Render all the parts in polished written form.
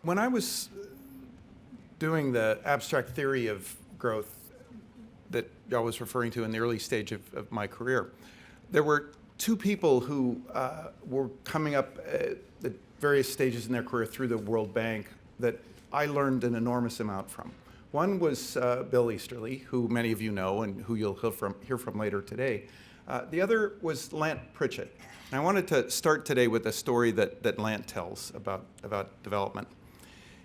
When I was doing the abstract theory of growth that I was referring to in the early stage of my career, there were two people who were coming up at various stages in their career through the World Bank that I learned an enormous amount from. One was Bill Easterly, who many of you know and who you'll hear from later today. The other was Lant Pritchett. And I wanted to start today with a story that Lant tells about development.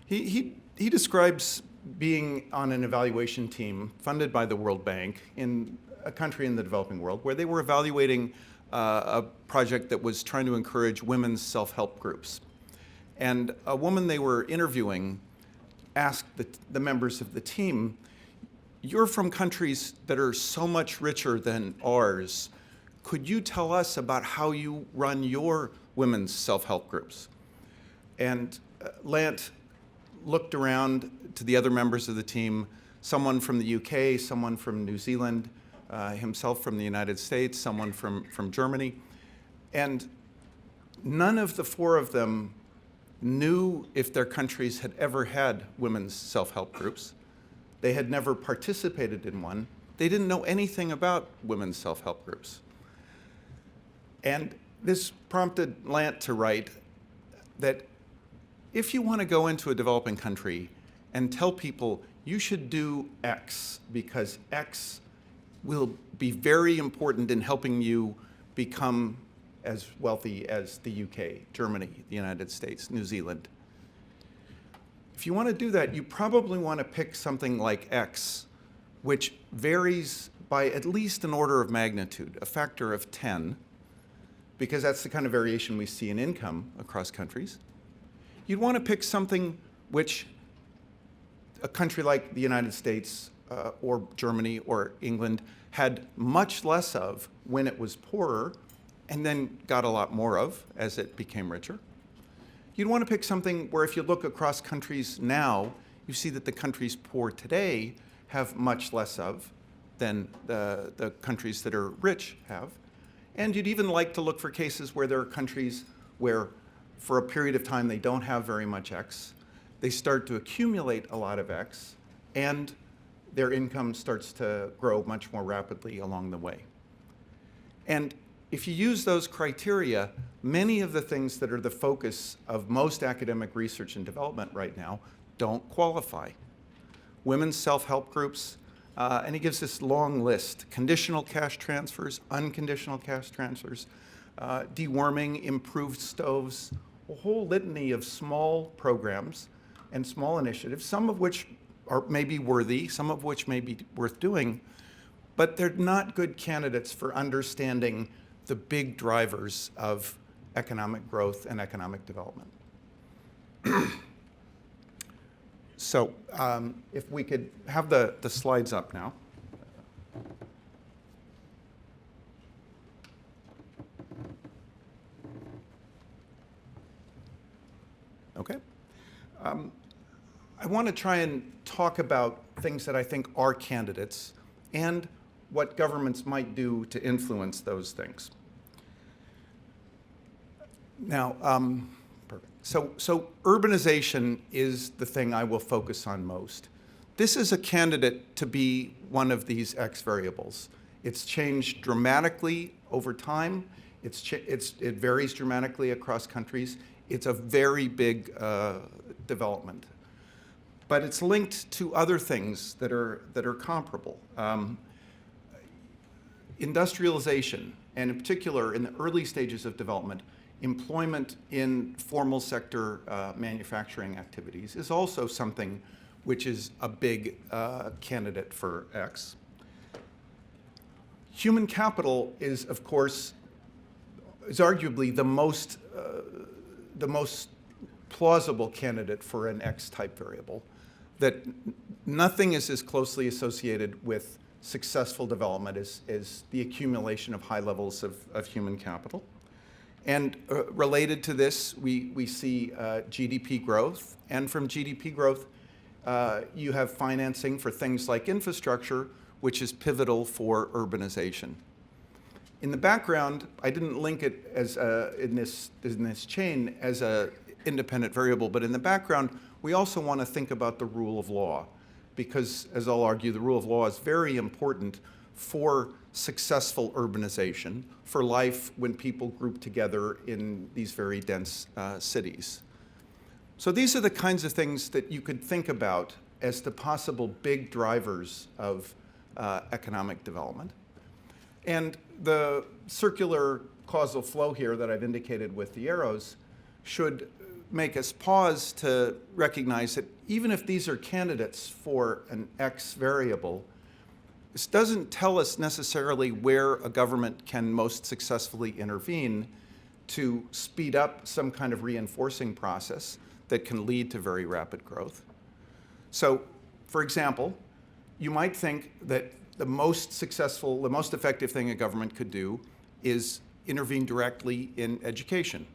He describes being on an evaluation team funded by the World Bank in a country in the developing world where they were evaluating a project that was trying to encourage women's self-help groups. And a woman they were interviewing asked the members of the team, "You're from countries that are so much richer than ours. Could you tell us about how you run your women's self-help groups?" And Lant looked around to the other members of the team, someone from the UK, someone from New Zealand, himself from the United States, someone from Germany. And none of the four of them knew if their countries had ever had women's self-help groups. They had never participated in one. They didn't know anything about women's self-help groups. And this prompted Lant to write that if you want to go into a developing country and tell people you should do X because X will be very important in helping you become as wealthy as the UK, Germany, the United States, New Zealand. If you want to do that, you probably want to pick something like X, which varies by at least an order of magnitude, a factor of 10, because that's the kind of variation we see in income across countries. You'd want to pick something which a country like the United States or Germany or England had much less of when it was poorer and then got a lot more of as it became richer. You'd want to pick something where if you look across countries now, you see that the countries poor today have much less of than the countries that are rich have. And you'd even like to look for cases where there are countries where for a period of time they don't have very much X, they start to accumulate a lot of X, and their income starts to grow much more rapidly along the way. And if you use those criteria, many of the things that are the focus of most academic research and development right now don't qualify. Women's self-help groups, and he gives this long list: conditional cash transfers, unconditional cash transfers, deworming, improved stoves, a whole litany of small programs and small initiatives, some of which are maybe worthy, some of which may be worth doing, but they're not good candidates for understanding the big drivers of economic growth and economic development. So if we could have the slides up now. Okay. I want to try and talk about things that I think are candidates and what governments might do to influence those things. Now, perfect. So urbanization is the thing I will focus on most. This is a candidate to be one of these X variables. It's changed dramatically over time. It varies dramatically across countries. It's a very big development. But it's linked to other things that are comparable. Industrialization, and in particular in the early stages of development, employment in formal sector manufacturing activities is also something which is a big candidate for X. Human capital is, of course, is arguably the most plausible candidate for an X-type variable, that nothing is as closely associated with successful development as the accumulation of high levels of human capital. And related to this, we see GDP growth. And from GDP growth, you have financing for things like infrastructure, which is pivotal for urbanization. In the background, I didn't link it as in this chain as an independent variable, but in the background, we also want to think about the rule of law, because, as I'll argue, the rule of law is very important for successful urbanization, for life when people group together in these very dense cities. So these are the kinds of things that you could think about as the possible big drivers of economic development. And the circular causal flow here that I've indicated with the arrows should make us pause to recognize that even if these are candidates for an X variable, this doesn't tell us necessarily where a government can most successfully intervene to speed up some kind of reinforcing process that can lead to very rapid growth. So, for example, you might think that the most successful, the most effective thing a government could do is intervene directly in education.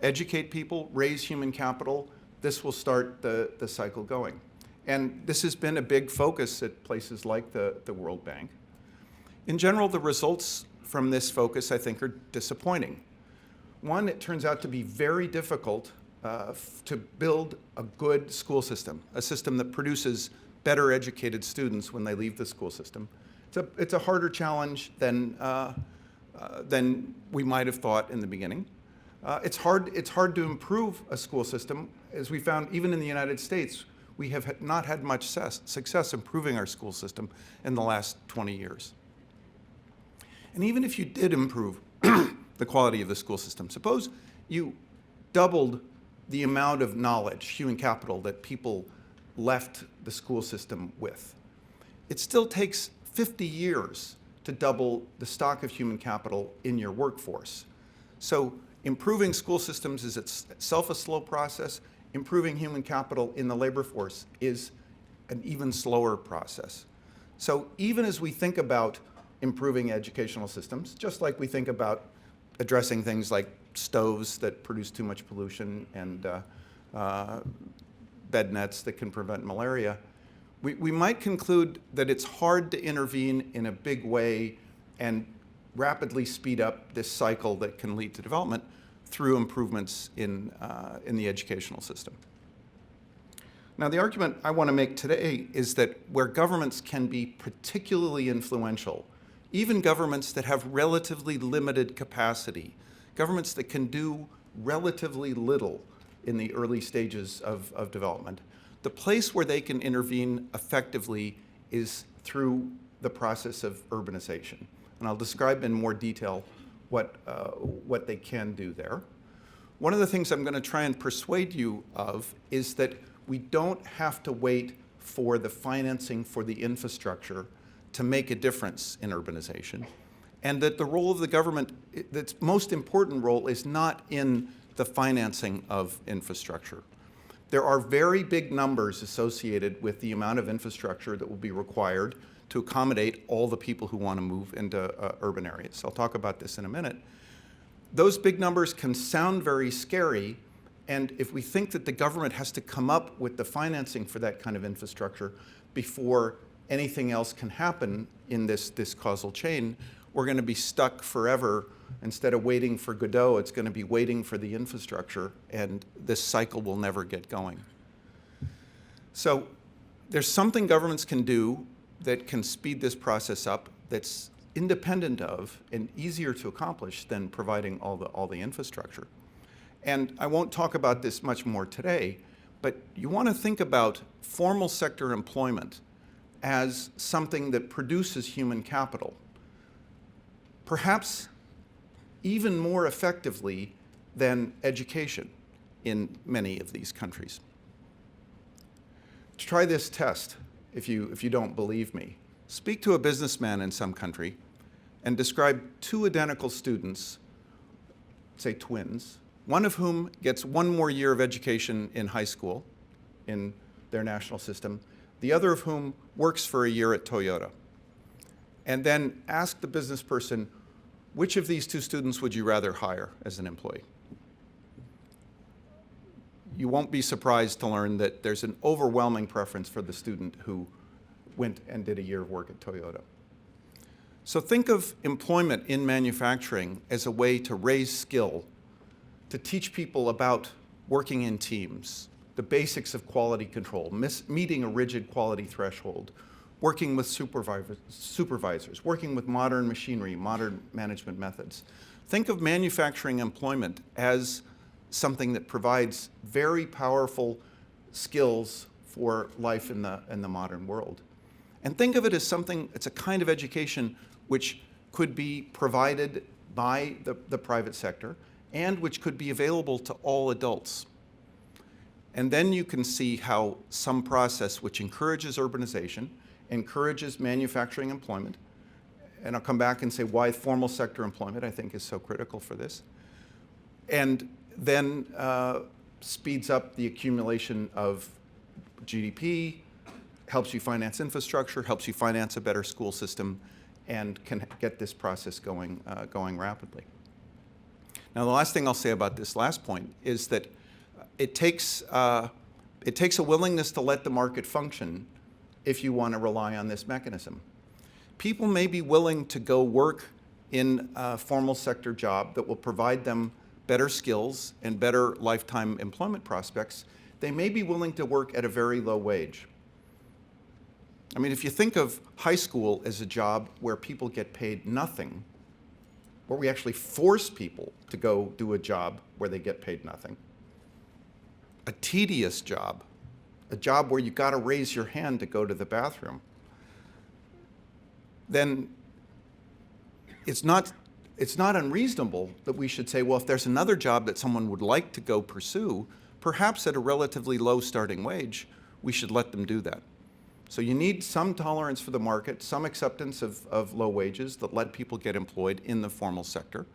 Educate people, raise human capital, this will start the cycle going. And this has been a big focus at places like the World Bank. In general, the results from this focus, I think, are disappointing. One, it turns out to be very difficult to build a good school system, a system that produces better educated students when they leave the school system. It's a harder challenge than we might have thought in the beginning. It's hard to improve a school system. As we found, even in the United States, we have not had much success improving our school system in the last 20 years. And even if you did improve the quality of the school system, suppose you doubled the amount of knowledge, human capital, that people left the school system with. It still takes 50 years to double the stock of human capital in your workforce. So improving school systems is itself a slow process. Improving human capital in the labor force is an even slower process. So even as we think about improving educational systems, just like we think about addressing things like stoves that produce too much pollution and bed nets that can prevent malaria, we might conclude that it's hard to intervene in a big way and rapidly speed up this cycle that can lead to development through improvements in the educational system. Now, the argument I want to make today is that where governments can be particularly influential, even governments that have relatively limited capacity, governments that can do relatively little in the early stages of development, the place where they can intervene effectively is through the process of urbanization. And I'll describe in more detail what they can do there. One of the things I'm going to try and persuade you of is that we don't have to wait for the financing for the infrastructure to make a difference in urbanization, and that the role of the government, its most important role, is not in the financing of infrastructure. There are very big numbers associated with the amount of infrastructure that will be required to accommodate all the people who want to move into urban areas. I'll talk about this in a minute. Those big numbers can sound very scary, and if we think that the government has to come up with the financing for that kind of infrastructure before anything else can happen in this causal chain, we're going to be stuck forever. Instead of waiting for Godot, it's going to be waiting for the infrastructure, and this cycle will never get going. So there's something governments can do that can speed this process up that's independent of and easier to accomplish than providing all the infrastructure. And I won't talk about this much more today, but you want to think about formal sector employment as something that produces human capital, perhaps even more effectively than education in many of these countries. Try this test if you don't believe me. Speak to a businessman in some country and describe two identical students, say twins, one of whom gets one more year of education in high school in their national system, the other of whom works for a year at Toyota. And then ask the business person, which of these two students would you rather hire as an employee? You won't be surprised to learn that there's an overwhelming preference for the student who went and did a year of work at Toyota. So think of employment in manufacturing as a way to raise skill, to teach people about working in teams, the basics of quality control, meeting a rigid quality threshold, working with supervisors, working with modern machinery, modern management methods. Think of manufacturing employment as something that provides very powerful skills for life in the modern world. And think of it as something, it's a kind of education which could be provided by the private sector and which could be available to all adults. And then you can see how some process which encourages urbanization, encourages manufacturing employment, and I'll come back and say why formal sector employment I think is so critical for this, and then speeds up the accumulation of GDP, helps you finance infrastructure, helps you finance a better school system, and can get this process going rapidly. Now, the last thing I'll say about this last point is that it takes a willingness to let the market function if you want to rely on this mechanism. People may be willing to go work in a formal sector job that will provide them better skills and better lifetime employment prospects. They may be willing to work at a very low wage. I mean, if you think of high school as a job where people get paid nothing, where we actually force people to go do a job where they get paid nothing, a tedious job, a job where you've got to raise your hand to go to the bathroom, then it's not unreasonable that we should say, well, if there's another job that someone would like to go pursue, perhaps at a relatively low starting wage, we should let them do that. So you need some tolerance for the market, some acceptance of low wages that let people get employed in the formal sector,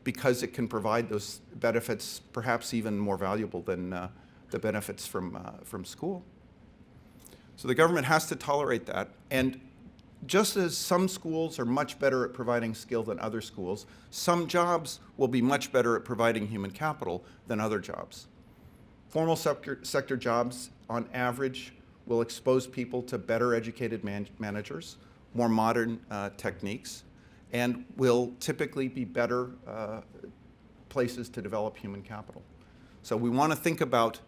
because it can provide those benefits, perhaps even more valuable than the benefits from school. So the government has to tolerate that. And just as some schools are much better at providing skill than other schools, some jobs will be much better at providing human capital than other jobs. Formal sector jobs, on average, will expose people to better educated managers, more modern techniques, and will typically be better places to develop human capital. So we want to think about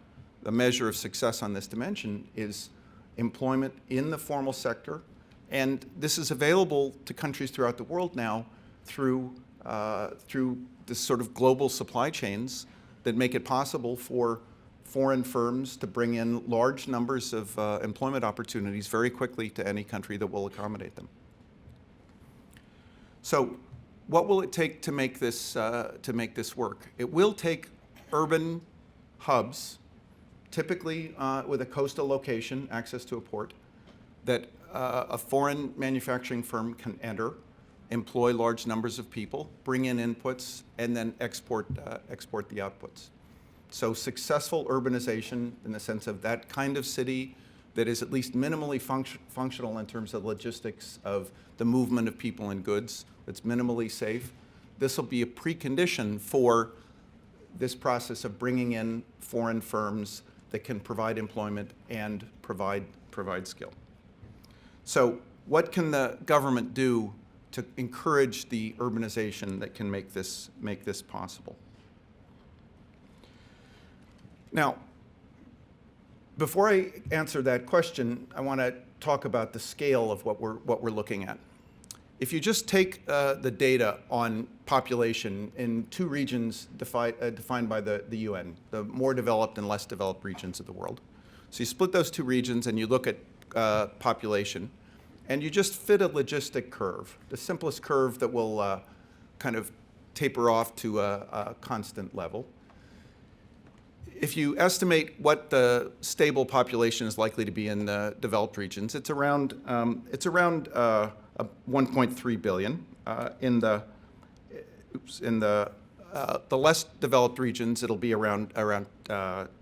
the measure of success on this dimension is employment in the formal sector, and this is available to countries throughout the world now through this sort of global supply chains that make it possible for foreign firms to bring in large numbers of employment opportunities very quickly to any country that will accommodate them. So what will it take to make this work? It will take urban hubs, typically with a coastal location, access to a port, that a foreign manufacturing firm can enter, employ large numbers of people, bring in inputs, and then export the outputs. So successful urbanization in the sense of that kind of city that is at least minimally functional in terms of logistics of the movement of people and goods, that's minimally safe. This will be a precondition for this process of bringing in foreign firms that can provide employment and provide skill. So what can the government do to encourage the urbanization that can make this possible? Now, before I answer that question, I want to talk about the scale of what we're looking at. If you just take the data on population in two regions defined by the UN, the more developed and less developed regions of the world. So you split those two regions and you look at population, and you just fit a logistic curve, the simplest curve that will kind of taper off to a constant level. If you estimate what the stable population is likely to be in the developed regions, it's around 1.3 billion. In the less developed regions, it'll be around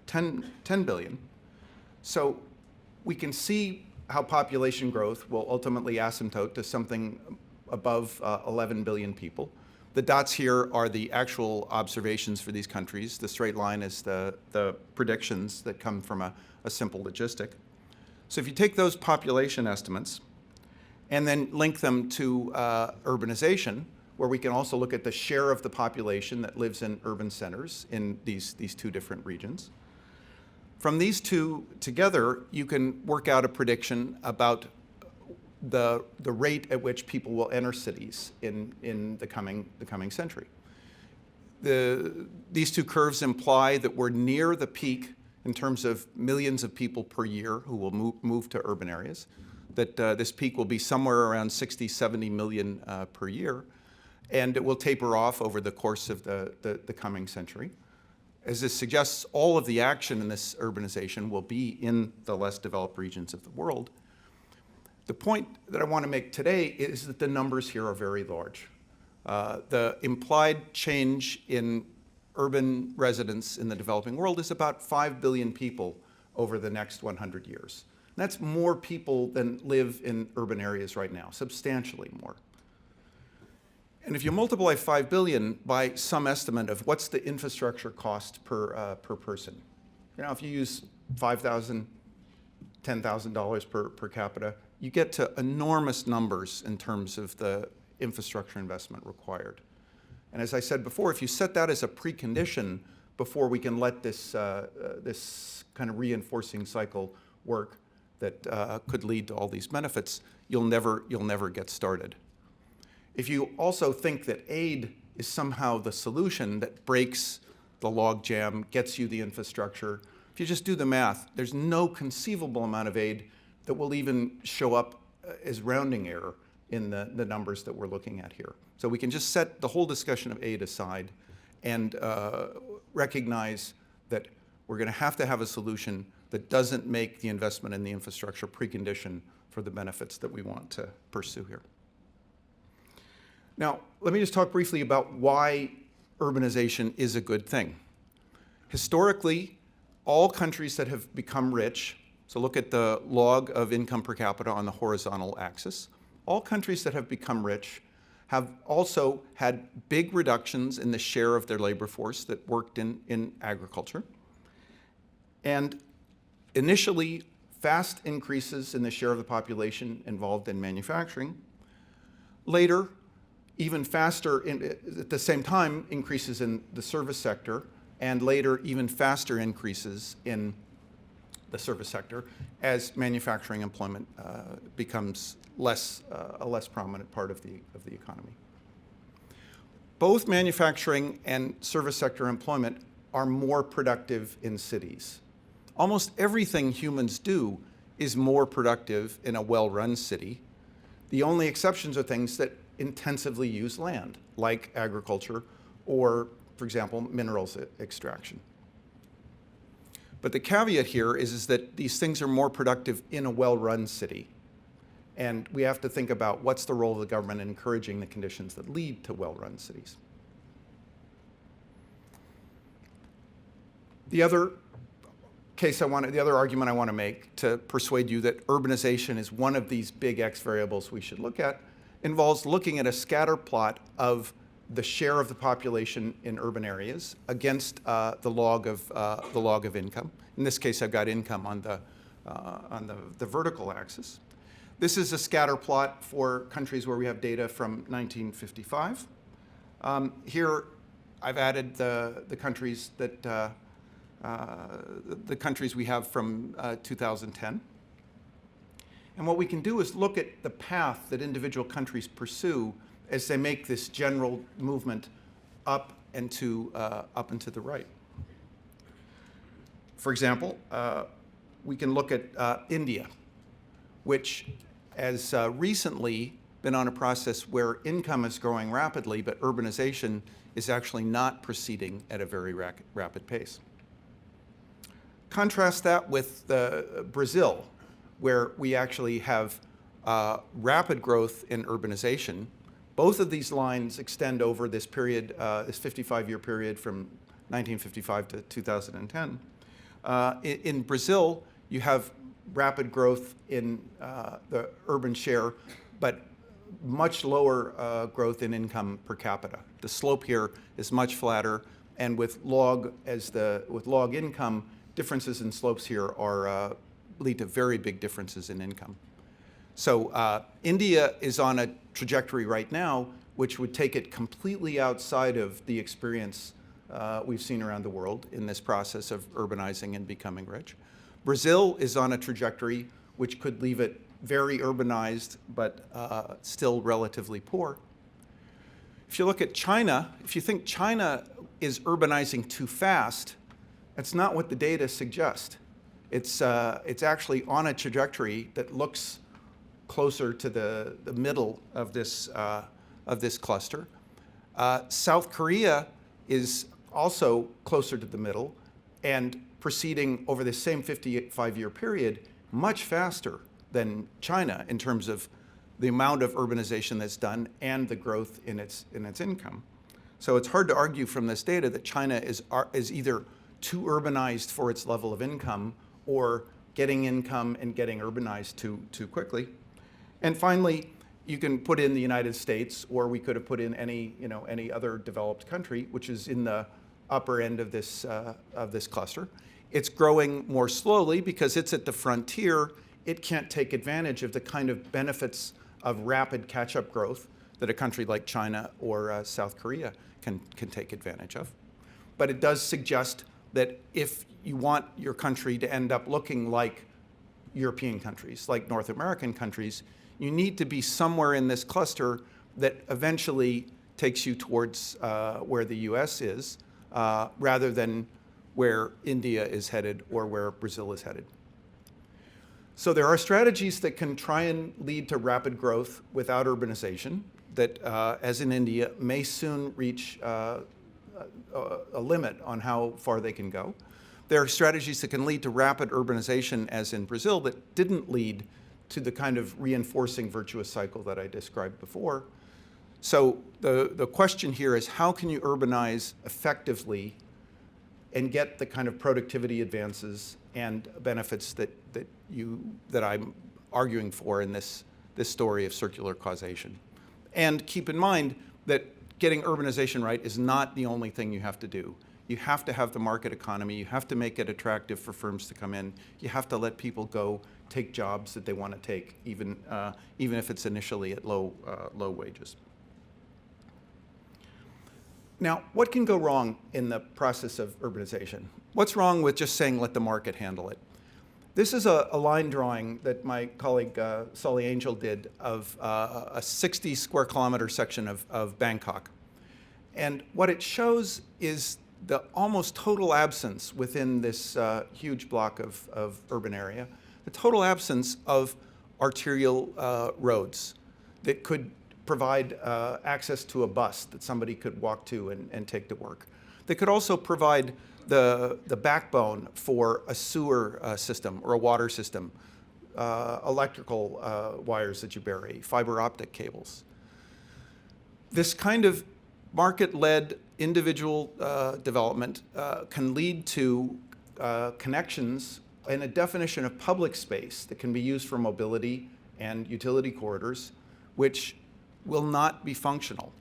10 billion. So we can see how population growth will ultimately asymptote to something above 11 billion people. The dots here are the actual observations for these countries. The straight line is the predictions that come from a simple logistic. So if you take those population estimates and then link them to urbanization, where we can also look at the share of the population that lives in urban centers in these two different regions, From these two together, you can work out a prediction about the rate at which people will enter cities in the coming century. These two curves imply that we're near the peak in terms of millions of people per year who will move to urban areas, that this peak will be somewhere around 60, 70 million per year, and it will taper off over the course of the coming century. As this suggests, all of the action in this urbanization will be in the less developed regions of the world. The point that I want to make today is that the numbers here are very large. The implied change in urban residents in the developing world is about 5 billion people over the next 100 years. And that's more people than live in urban areas right now, substantially more. And if you multiply 5 billion by some estimate of what's the infrastructure cost per person, if you use $5,000, $10,000 per capita, you get to enormous numbers in terms of the infrastructure investment required. And as I said before, if you set that as a precondition before we can let this kind of reinforcing cycle work that could lead to all these benefits, you'll never get started. If you also think that aid is somehow the solution that breaks the logjam, gets you the infrastructure, if you just do the math, there's no conceivable amount of aid that will even show up as rounding error in the numbers that we're looking at here. So we can just set the whole discussion of aid aside and recognize that we're going to have a solution that doesn't make the investment in the infrastructure precondition for the benefits that we want to pursue here. Now, let me just talk briefly about why urbanization is a good thing. Historically, all countries that have become rich, so look at the log of income per capita on the horizontal axis, all countries that have become rich have also had big reductions in the share of their labor force that worked in agriculture. And initially, fast increases in the share of the population involved in manufacturing. Later, even faster, at the same time, increases in the service sector, and later, even faster increases in the service sector as manufacturing employment becomes a less prominent part of the economy. Both manufacturing and service sector employment are more productive in cities. Almost everything humans do is more productive in a well-run city. The only exceptions are things that intensively use land, like agriculture or, for example, minerals extraction. But the caveat here is that these things are more productive in a well-run city. And we have to think about what's the role of the government in encouraging the conditions that lead to well-run cities. The other argument I want to make to persuade you that urbanization is one of these big X variables we should look at involves looking at a scatter plot of the share of the population in urban areas against the log of income. In this case, I've got income on the vertical axis. This is a scatter plot for countries where we have data from 1955. Here, I've added the countries that the countries we have from 2010. And what we can do is look at the path that individual countries pursue as they make this general movement up and to the right. For example, we can look at India, which has recently been on a process where income is growing rapidly, but urbanization is actually not proceeding at a very rapid pace. Contrast that with Brazil, where we actually have rapid growth in urbanization. Both of these lines extend over this period, this 55-year period from 1955 to 2010. In Brazil, you have rapid growth in the urban share, but much lower growth in income per capita. The slope here is much flatter, and with log income, differences in slopes here lead to very big differences in income. So India is on a trajectory right now which would take it completely outside of the experience we've seen around the world in this process of urbanizing and becoming rich. Brazil is on a trajectory which could leave it very urbanized, but still relatively poor. If you look at China, if you think China is urbanizing too fast, that's not what the data suggest. It's actually on a trajectory that looks closer to the middle of this cluster. South Korea is also closer to the middle and proceeding over the same 55-year period much faster than China in terms of the amount of urbanization that's done and the growth in its income. So it's hard to argue from this data that China is either too urbanized for its level of income or getting income and getting urbanized too quickly. And finally, you can put in the United States, or we could have put in any other developed country, which is in the upper end of this cluster. It's growing more slowly because it's at the frontier. It can't take advantage of the kind of benefits of rapid catch-up growth that a country like China or South Korea can take advantage of. But it does suggest that if you want your country to end up looking like European countries, like North American countries, you need to be somewhere in this cluster that eventually takes you towards where the US is, rather than where India is headed or where Brazil is headed. So there are strategies that can try and lead to rapid growth without urbanization that, as in India, may soon reach a limit on how far they can go. There are strategies that can lead to rapid urbanization, as in Brazil, that didn't lead to the kind of reinforcing virtuous cycle that I described before. So the question here is, how can you urbanize effectively and get the kind of productivity advances and benefits that I'm arguing for in this story of circular causation? And keep in mind that getting urbanization right is not the only thing you have to do. You have to have the market economy. You have to make it attractive for firms to come in. You have to let people go take jobs that they want to take, even if it's initially at low wages. Now, what can go wrong in the process of urbanization? What's wrong with just saying let the market handle it? This is a line drawing that my colleague Solly Angel did of a 60 square kilometer section of Bangkok. And what it shows is the almost total absence within this huge block of urban area, the total absence of arterial roads that could provide access to a bus that somebody could walk to and take to work. They could also provide the backbone for a sewer system or a water system, electrical wires that you bury, fiber optic cables. This kind of market-led individual development can lead to connections and a definition of public space that can be used for mobility and utility corridors, which will not be functional.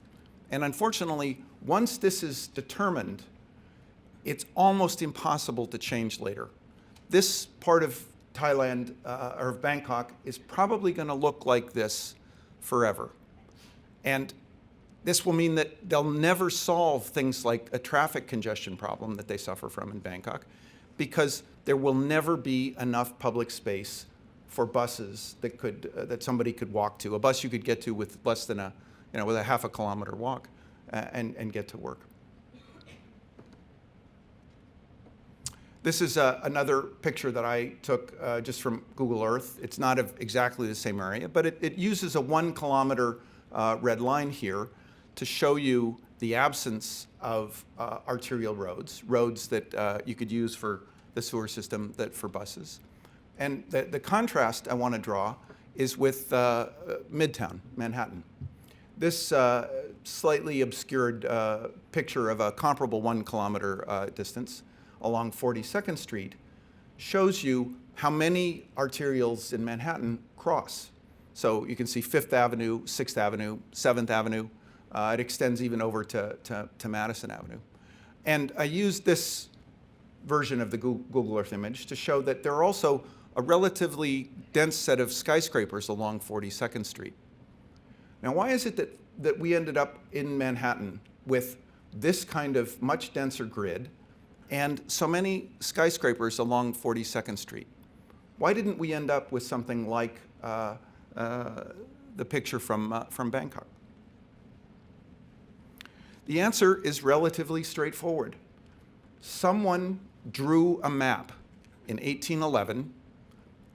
And unfortunately, once this is determined, it's almost impossible to change later. This part of Thailand, or of Bangkok, is probably going to look like this forever. And this will mean that they'll never solve things like a traffic congestion problem that they suffer from in Bangkok, because there will never be enough public space for buses that somebody could walk to, a bus you could get to with less than with a half a kilometer walk and get to work. This is another picture that I took just from Google Earth. It's not of exactly the same area, but it uses a 1 kilometer red line here to show you the absence of arterial roads that you could use for the sewer system for buses. And the contrast I want to draw is with Midtown, Manhattan. This slightly obscured picture of a comparable 1 kilometer distance along 42nd Street shows you how many arterials in Manhattan cross. So you can see 5th Avenue, 6th Avenue, 7th Avenue. It extends even over to Madison Avenue. And I used this version of the Google Earth image to show that there are also a relatively dense set of skyscrapers along 42nd Street. Now, why is it that we ended up in Manhattan with this kind of much denser grid, and so many skyscrapers along 42nd Street? Why didn't we end up with something like the picture from Bangkok? The answer is relatively straightforward. Someone drew a map in 1811,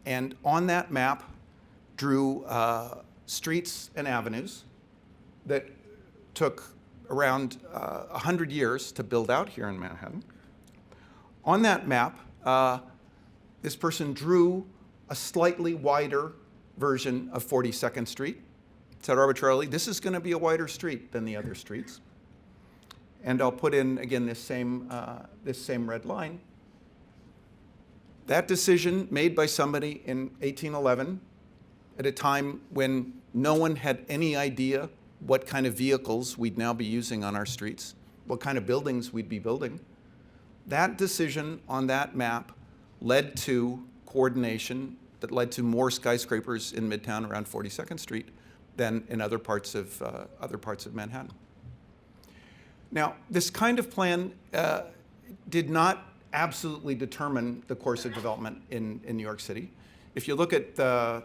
and on that map drew streets and avenues that took around 100 years to build out here in Manhattan. On that map, this person drew a slightly wider version of 42nd Street. Said arbitrarily, this is going to be a wider street than the other streets. And I'll put in, again, this same red line. That decision made by somebody in 1811 at a time when no one had any idea what kind of vehicles we'd now be using on our streets, what kind of buildings we'd be building. That decision on that map led to coordination that led to more skyscrapers in Midtown around 42nd Street than in other parts of Manhattan. Now, this kind of plan did not absolutely determine the course of development in New York City. If you look at the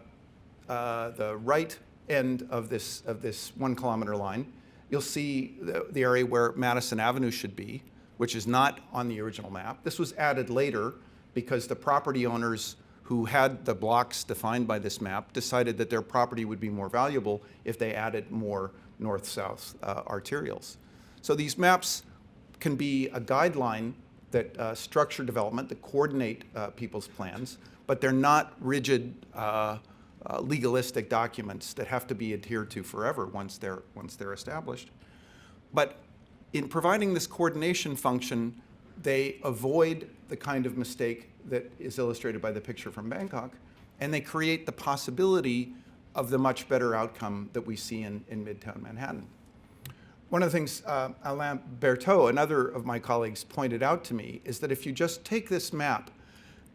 right end of this 1 kilometer line, you'll see the area where Madison Avenue should be, which is not on the original map. This was added later because the property owners who had the blocks defined by this map decided that their property would be more valuable if they added more north-south arterials. So these maps can be a guideline that structure development, that coordinate people's plans, but they're not rigid legalistic documents that have to be adhered to forever once they're established. But in providing this coordination function, they avoid the kind of mistake that is illustrated by the picture from Bangkok, and they create the possibility of the much better outcome that we see in Midtown Manhattan. One of the things Alain Berthaud, another of my colleagues, pointed out to me is that if you just take this map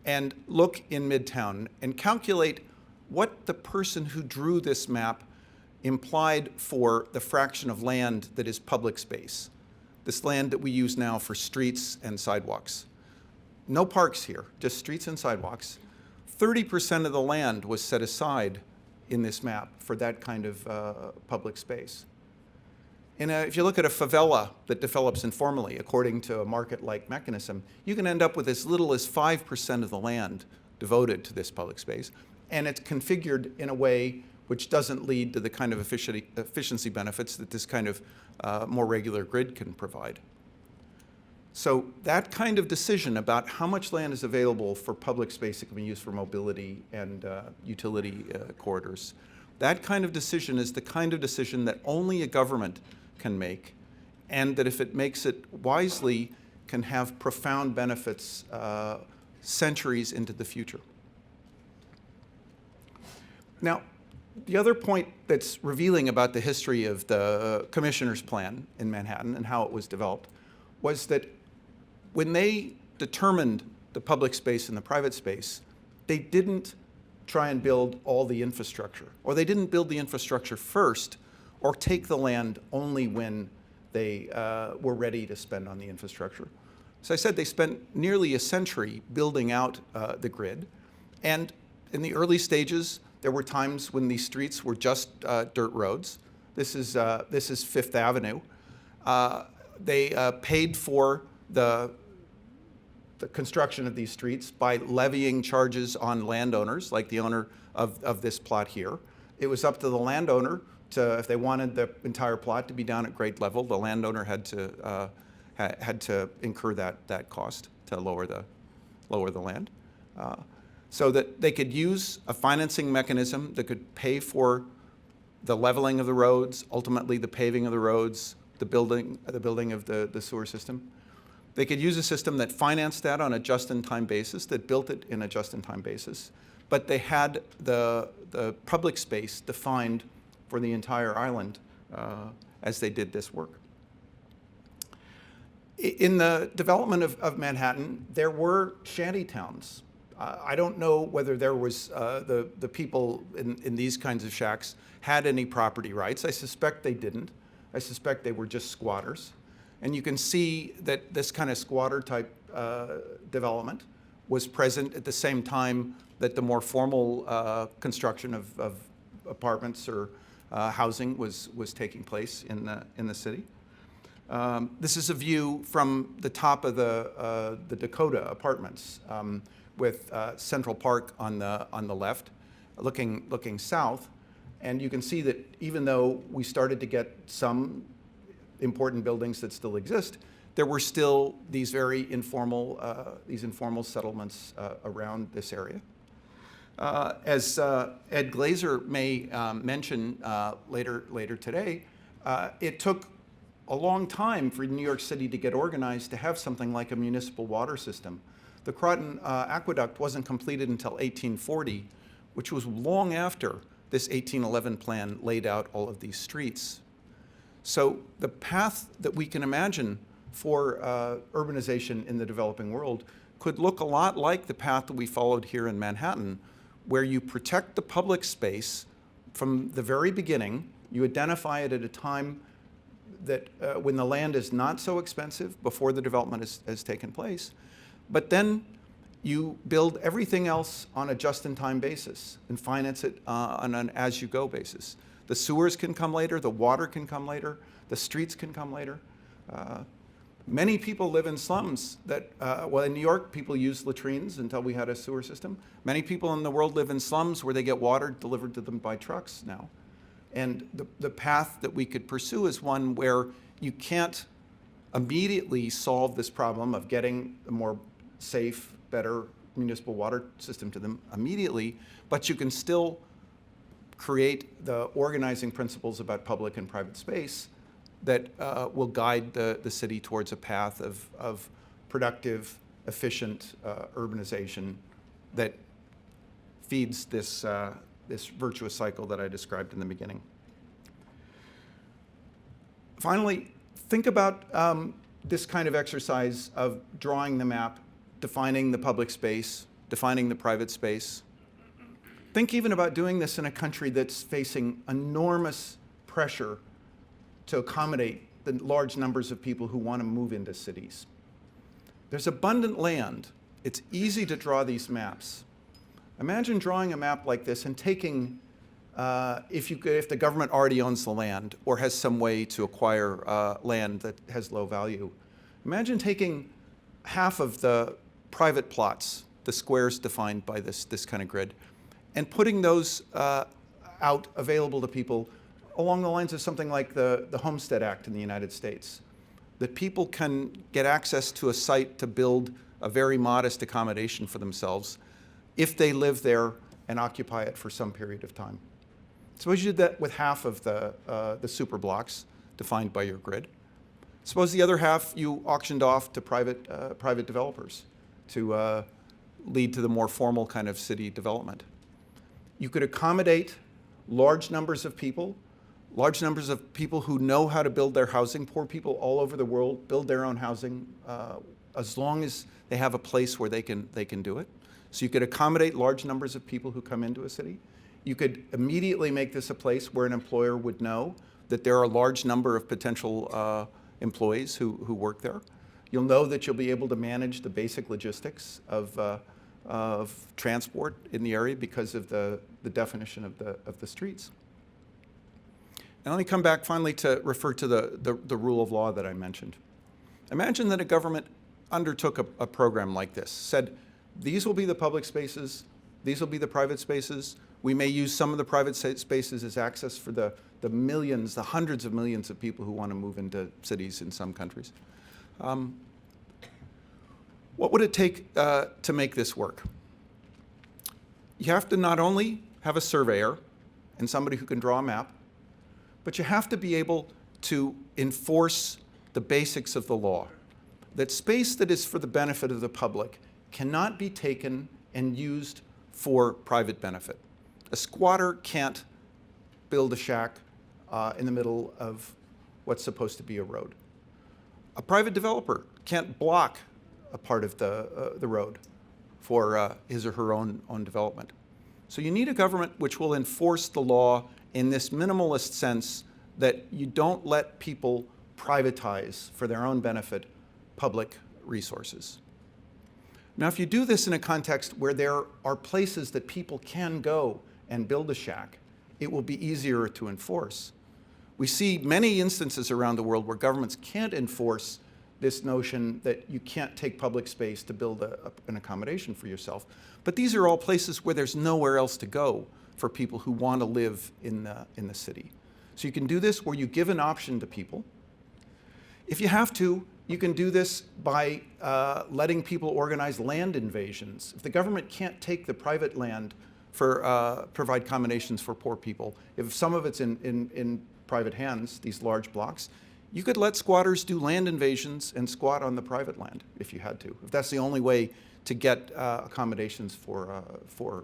and look in Midtown and calculate what the person who drew this map implied for the fraction of land that is public space, this land that we use now for streets and sidewalks. No parks here, just streets and sidewalks. 30% of the land was set aside in this map for that kind of public space. And if you look at a favela that develops informally according to a market-like mechanism, you can end up with as little as 5% of the land devoted to this public space. And it's configured in a way which doesn't lead to the kind of efficiency benefits that this kind of more regular grid can provide. So that kind of decision about how much land is available for public space that can be used for mobility and utility corridors, that kind of decision is the kind of decision that only a government can make, and that if it makes it wisely, can have profound benefits centuries into the future. Now, the other point that's revealing about the history of the Commissioner's Plan in Manhattan and how it was developed was that when they determined the public space and the private space, they didn't try and build all the infrastructure, or they didn't build the infrastructure first, or take the land only when they were ready to spend on the infrastructure. So I said they spent nearly a century building out the grid, and in the early stages, there were times when these streets were just dirt roads. This is Fifth Avenue. They paid for the construction of these streets by levying charges on landowners, like the owner of this plot here. It was up to the landowner to, if they wanted the entire plot to be down at grade level, the landowner had to incur that cost to lower the land. So that they could use a financing mechanism that could pay for the leveling of the roads, ultimately the paving of the roads, the building of the sewer system. They could use a system that financed that on a just-in-time basis, that built it in a just-in-time basis, but they had the public space defined for the entire island as they did this work. In the development of Manhattan, there were shanty towns. I don't know whether there was the people in these kinds of shacks had any property rights. I suspect they didn't. I suspect they were just squatters. And you can see that this kind of squatter type development was present at the same time that the more formal construction of apartments or housing was taking place in the city. This is a view from the top of the Dakota apartments with Central Park on the left, looking south. And you can see that even though we started to get some important buildings that still exist, there were still these very informal settlements around this area. As Ed Glazer may mention later today, it took a long time for New York City to get organized to have something like a municipal water system. The Croton Aqueduct wasn't completed until 1840, which was long after this 1811 plan laid out all of these streets. So the path that we can imagine for urbanization in the developing world could look a lot like the path that we followed here in Manhattan, where you protect the public space from the very beginning. You identify it at a time that when the land is not so expensive, before the development has taken place, but then you build everything else on a just-in-time basis and finance it on an as-you-go basis. The sewers can come later, the water can come later, the streets can come later. Many people live in slums that, well, in New York, people used latrines until we had a sewer system. Many people in the world live in slums where they get water delivered to them by trucks now. And the path that we could pursue is one where you can't immediately solve this problem of getting a more safe, better municipal water system to them immediately, but you can still create the organizing principles about public and private space that will guide the city towards a path of productive, efficient urbanization that feeds this virtuous cycle that I described in the beginning. Finally, think about this kind of exercise of drawing the map, defining the public space, defining the private space. Think even about doing this in a country that's facing enormous pressure to accommodate the large numbers of people who want to move into cities. There's abundant land. It's easy to draw these maps. Imagine drawing a map like this and taking, if the government already owns the land or has some way to acquire land that has low value. Imagine taking half of the private plots, the squares defined by this kind of grid, and putting those out available to people along the lines of something like the Homestead Act in the United States, that people can get access to a site to build a very modest accommodation for themselves if they live there and occupy it for some period of time. Suppose you did that with half of the super blocks defined by your grid. Suppose the other half you auctioned off to private developers to lead to the more formal kind of city development. You could accommodate large numbers of people who know how to build their housing. Poor people all over the world build their own housing as long as they have a place where they can do it. So you could accommodate large numbers of people who come into a city. You could immediately make this a place where an employer would know that there are a large number of potential employees who work there. You'll know that you'll be able to manage the basic logistics of transport in the area because of the definition of the streets. And let me come back finally to refer to the rule of law that I mentioned. Imagine that a government undertook a program like this, said, these will be the public spaces, these will be the private spaces. We may use some of the private spaces as access for the millions, the hundreds of millions of people who want to move into cities in some countries. What would it take to make this work? You have to not only have a surveyor and somebody who can draw a map, but you have to be able to enforce the basics of the law. That space that is for the benefit of the public cannot be taken and used for private benefit. A squatter can't build a shack in the middle of what's supposed to be a road. A private developer can't block a part of the road for his or her own development. So you need a government which will enforce the law in this minimalist sense that you don't let people privatize for their own benefit public resources. Now, if you do this in a context where there are places that people can go and build a shack, it will be easier to enforce. We see many instances around the world where governments can't enforce this notion that you can't take public space to build an accommodation for yourself. But these are all places where there's nowhere else to go for people who want to live in the city. So you can do this where you give an option to people. If you have to, you can do this by letting people organize land invasions. If the government can't take the private land for provide accommodations for poor people, if some of it's in private hands, these large blocks, you could let squatters do land invasions and squat on the private land if you had to, if that's the only way to get accommodations for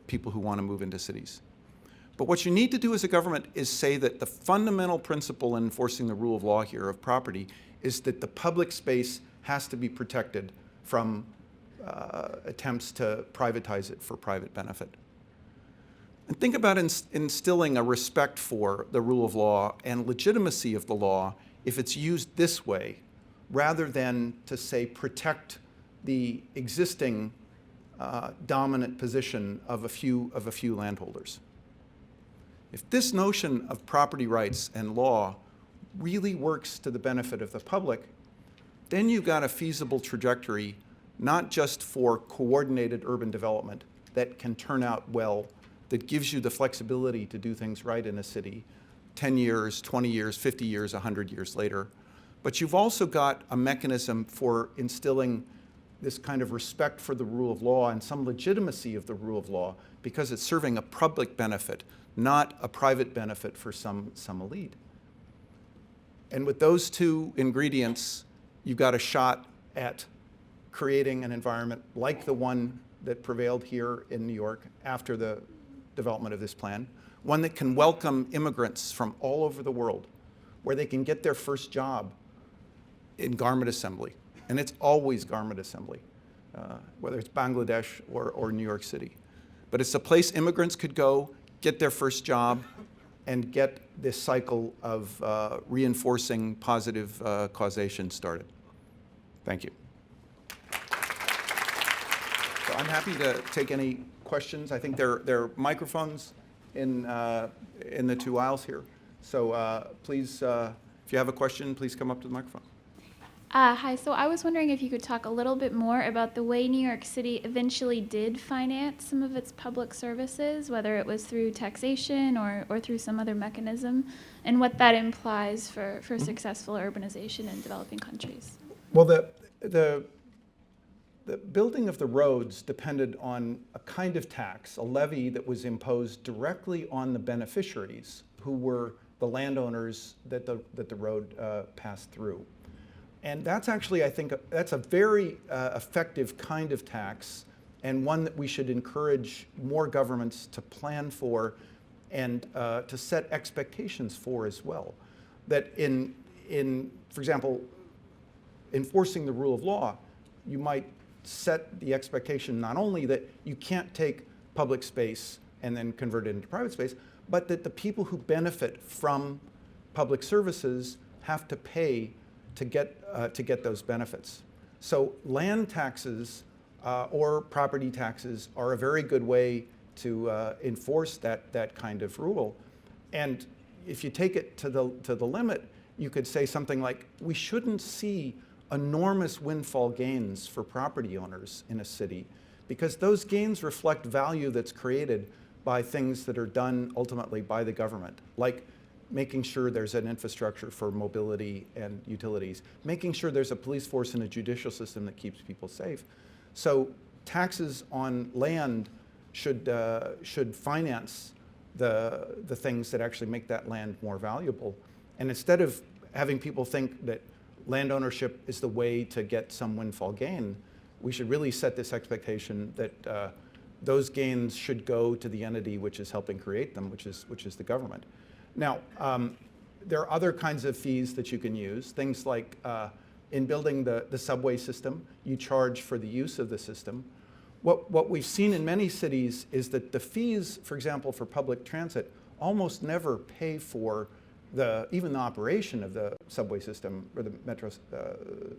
people who want to move into cities. But what you need to do as a government is say that the fundamental principle in enforcing the rule of law here of property is that the public space has to be protected from attempts to privatize it for private benefit. And think about instilling a respect for the rule of law and legitimacy of the law if it's used this way, rather than to say protect the existing dominant position of a few landholders. If this notion of property rights and law really works to the benefit of the public, then you've got a feasible trajectory, not just for coordinated urban development that can turn out well, that gives you the flexibility to do things right in a city 10 years, 20 years, 50 years, 100 years later, but you've also got a mechanism for instilling this kind of respect for the rule of law and some legitimacy of the rule of law because it's serving a public benefit, not a private benefit for some elite. And with those two ingredients, you've got a shot at creating an environment like the one that prevailed here in New York after the development of this plan, one that can welcome immigrants from all over the world, where they can get their first job in garment assembly. And it's always garment assembly, whether it's Bangladesh or New York City. But it's a place immigrants could go, get their first job, and get this cycle of reinforcing positive causation started. Thank you. So I'm happy to take any questions. I think there are microphones in the two aisles here. So please, if you have a question, please come up to the microphone. Hi, so I was wondering if you could talk a little bit more about the way New York City eventually did finance some of its public services, whether it was through taxation or through some other mechanism, and what that implies for successful urbanization in developing countries. Well, the building of the roads depended on a kind of tax, a levy that was imposed directly on the beneficiaries, who were the landowners that the road passed through. And that's actually, I think, that's a very effective kind of tax, and one that we should encourage more governments to plan for and to set expectations for as well. That in, for example, enforcing the rule of law, you might set the expectation not only that you can't take public space and then convert it into private space, but that the people who benefit from public services have to pay to get those benefits. So land taxes or property taxes are a very good way to enforce that kind of rule. And if you take it to the limit, you could say something like, we shouldn't see enormous windfall gains for property owners in a city, because those gains reflect value that's created by things that are done ultimately by the government, like making sure there's an infrastructure for mobility and utilities, making sure there's a police force and a judicial system that keeps people safe. So taxes on land should finance the things that actually make that land more valuable. And instead of having people think that land ownership is the way to get some windfall gain, we should really set this expectation that those gains should go to the entity which is helping create them, which is the government. Now, there are other kinds of fees that you can use, things like in building the subway system, you charge for the use of the system. What we've seen in many cities is that the fees, for example, for public transit, almost never pay for even the operation of the subway system or the metro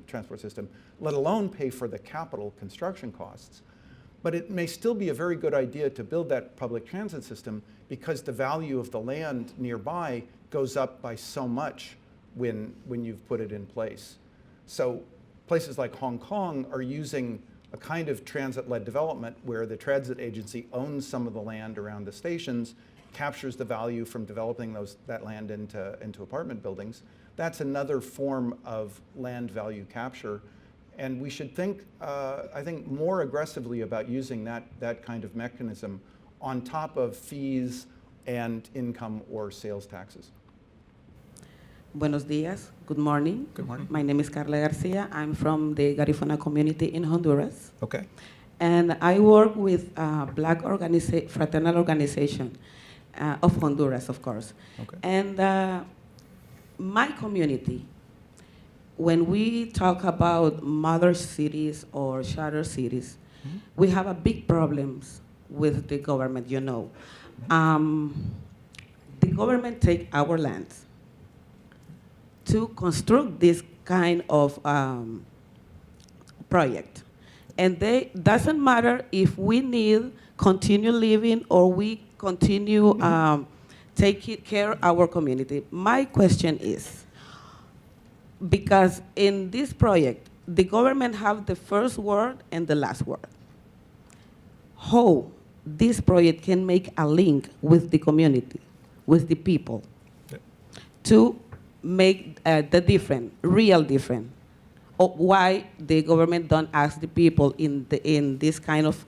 transport system, let alone pay for the capital construction costs. But it may still be a very good idea to build that public transit system because the value of the land nearby goes up by so much when you've put it in place. So places like Hong Kong are using a kind of transit-led development where the transit agency owns some of the land around the stations, captures the value from developing that land into apartment buildings. That's another form of land value capture. And we should think, I think, more aggressively about using that kind of mechanism on top of fees and income or sales taxes. Buenos dias. Good morning. Good morning. My name is Carla Garcia. I'm from the Garifuna community in Honduras. Okay. And I work with a Black fraternal organization of Honduras, of course. Okay. And my community, when we talk about mother cities or charter cities, Mm-hmm. we have a big problems with the government, you know. The government take our lands to construct this kind of project. And they doesn't matter if we need continue living or we continue taking care of our community. My question is, because in this project, the government have the first word and the last word. How this project can make a link with the community, with the people, to make the different, real different. Or why the government don't ask the people in this kind of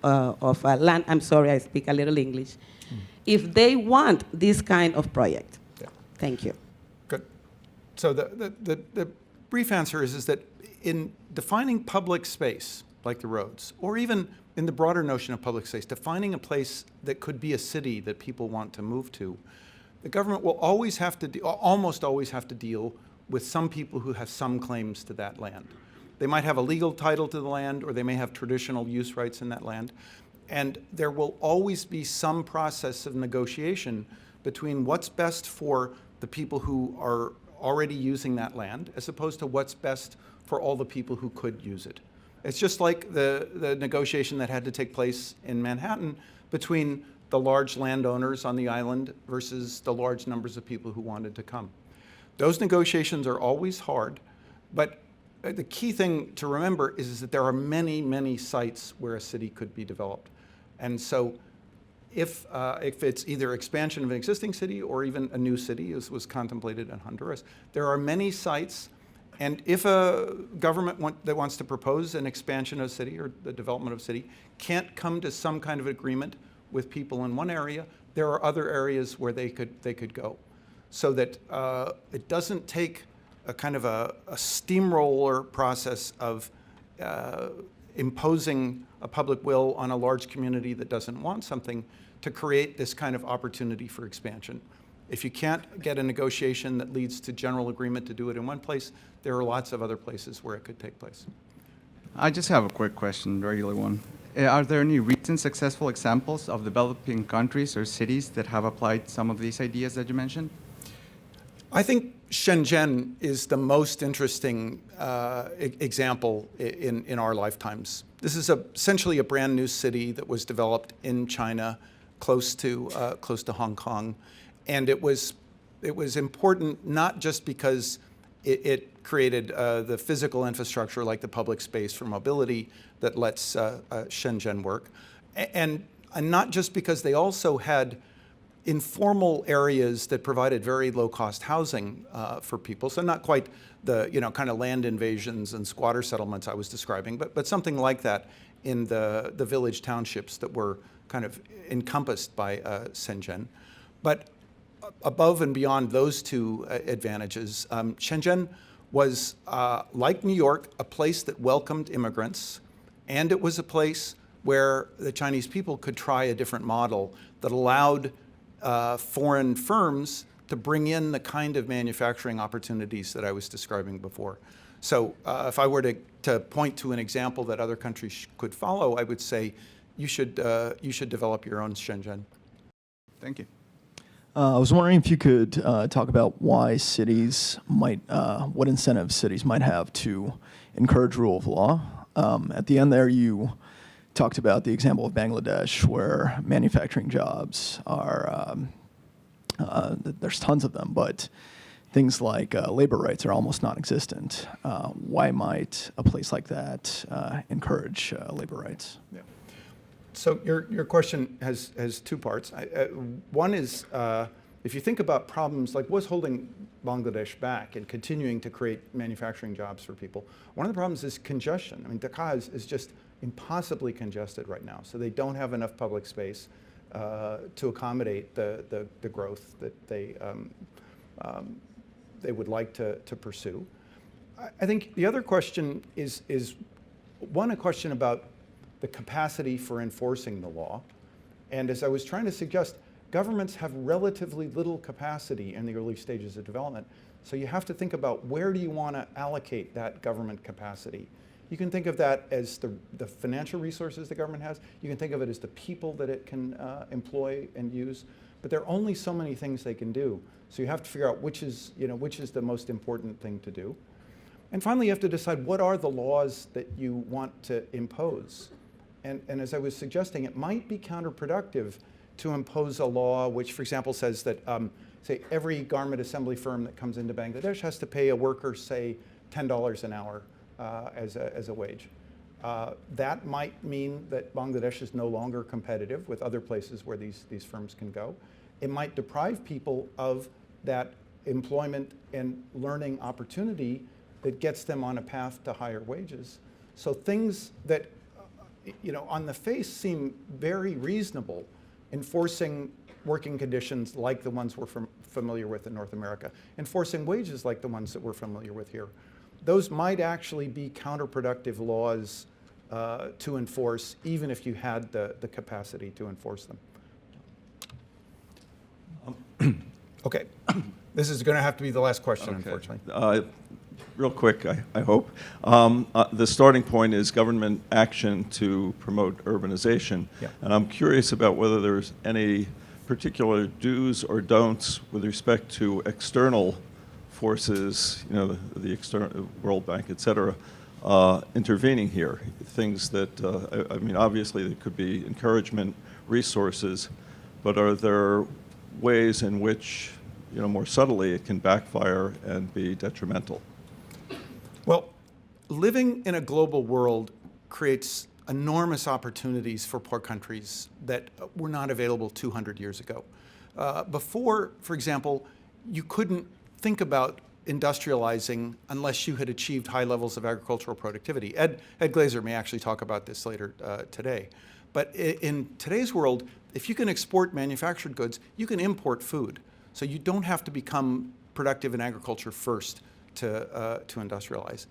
land, I'm sorry, I speak a little English, if they want this kind of project. Yeah. Thank you. Good. So the brief answer is that in defining public space, like the roads, or even in the broader notion of public space, defining a place that could be a city that people want to move to, the government will always have to, almost always have to deal with some people who have some claims to that land. They might have a legal title to the land, or they may have traditional use rights in that land. And there will always be some process of negotiation between what's best for the people who are already using that land, as opposed to what's best for all the people who could use it. It's just like the negotiation that had to take place in Manhattan between the large landowners on the island versus the large numbers of people who wanted to come. Those negotiations are always hard, but the key thing to remember is that there are many, many sites where a city could be developed. And so if it's either expansion of an existing city or even a new city, as was contemplated in Honduras, there are many sites. And if a government that wants to propose an expansion of a city or the development of a city can't come to some kind of agreement with people in one area, there are other areas where they could go. So that it doesn't take a kind of a steamroller process of imposing a public will on a large community that doesn't want something to create this kind of opportunity for expansion. If you can't get a negotiation that leads to general agreement to do it in one place, there are lots of other places where it could take place. I just have a quick question, regular one. Are there any recent successful examples of developing countries or cities that have applied some of these ideas that you mentioned? I think Schengen is the most interesting example in our lifetimes. This is essentially a brand new city that was developed in China, close to Hong Kong, and it was important not just because it created the physical infrastructure like the public space for mobility that lets Schengen work, and not just because they also had informal areas that provided very low-cost housing for people. So not quite the kind of land invasions and squatter settlements I was describing, but something like that in the village townships that were kind of encompassed by Schengen. But above and beyond those two advantages, Schengen was, like New York, a place that welcomed immigrants, and it was a place where the Chinese people could try a different model that allowed foreign firms to bring in the kind of manufacturing opportunities that I was describing before. So if I were to point to an example that other countries could follow, I would say you should develop your own Schengen. Thank you. I was wondering if you could talk about why cities might, what incentives cities might have to encourage rule of law. At the end there, you talked about the example of Bangladesh, where manufacturing jobs are, there's tons of them, but things like labor rights are almost non-existent. Why might a place like that encourage labor rights? Yeah. So your question has two parts. One is, if you think about problems like what's holding Bangladesh back and continuing to create manufacturing jobs for people, one of the problems is congestion. I mean, Dhaka is just impossibly congested right now. So they don't have enough public space to accommodate the growth that they would like to pursue. I think the other question is a question about the capacity for enforcing the law. And as I was trying to suggest, governments have relatively little capacity in the early stages of development. So you have to think about where do you want to allocate that government capacity. You can think of that as the financial resources the government has. You can think of it as the people that it can employ and use. But there are only so many things they can do. So you have to figure out which is the most important thing to do. And finally, you have to decide what are the laws that you want to impose. And as I was suggesting, it might be counterproductive to impose a law which, for example, says that, say, every garment assembly firm that comes into Bangladesh has to pay a worker, say, $10 an hour as a wage. That might mean that Bangladesh is no longer competitive with other places where these firms can go. It might deprive people of that employment and learning opportunity that gets them on a path to higher wages. So things that on the face seem very reasonable, enforcing working conditions like the ones we're familiar with in North America, enforcing wages like the ones that we're familiar with here. Those might actually be counterproductive laws to enforce, even if you had the capacity to enforce them. Okay, this is going to have to be the last question, Okay. unfortunately. Real quick, I hope. The starting point is government action to promote urbanization. Yeah. And I'm curious about whether there's any particular do's or don'ts with respect to external forces, the external World Bank, et cetera, intervening here. Things that, I mean, obviously there could be encouragement, resources, but are there ways in which, more subtly it can backfire and be detrimental? Well, living in a global world creates enormous opportunities for poor countries that were not available 200 years ago. Before, for example, you couldn't think about industrializing unless you had achieved high levels of agricultural productivity. Ed Glazer may actually talk about this later today. But in today's world, if you can export manufactured goods, you can import food. So you don't have to become productive in agriculture first to industrialize.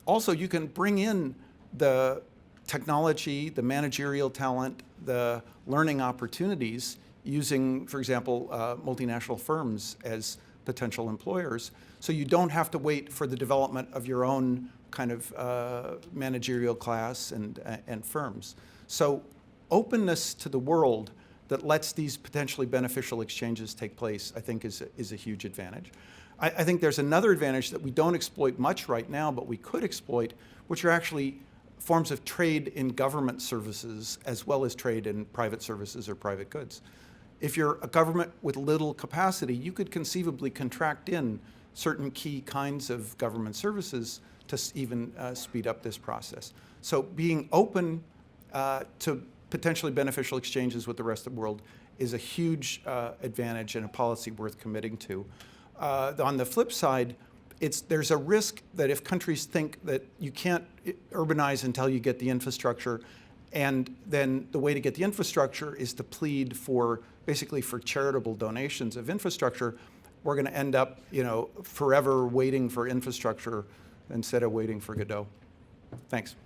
Also, you can bring in the technology, the managerial talent, the learning opportunities using, for example, multinational firms as potential employers. So you don't have to wait for the development of your own kind of managerial class and firms. So openness to the world that lets these potentially beneficial exchanges take place, I think, is a huge advantage. I think there's another advantage that we don't exploit much right now, but we could exploit, which are actually forms of trade in government services as well as trade in private services or private goods. If you're a government with little capacity, you could conceivably contract in certain key kinds of government services to even speed up this process. So being open to potentially beneficial exchanges with the rest of the world is a huge advantage and a policy worth committing to. On the flip side, there's a risk that if countries think that you can't urbanize until you get the infrastructure, and then the way to get the infrastructure is to plead for, basically for charitable donations of infrastructure, we're going to end up, forever waiting for infrastructure instead of waiting for Godot. Thanks.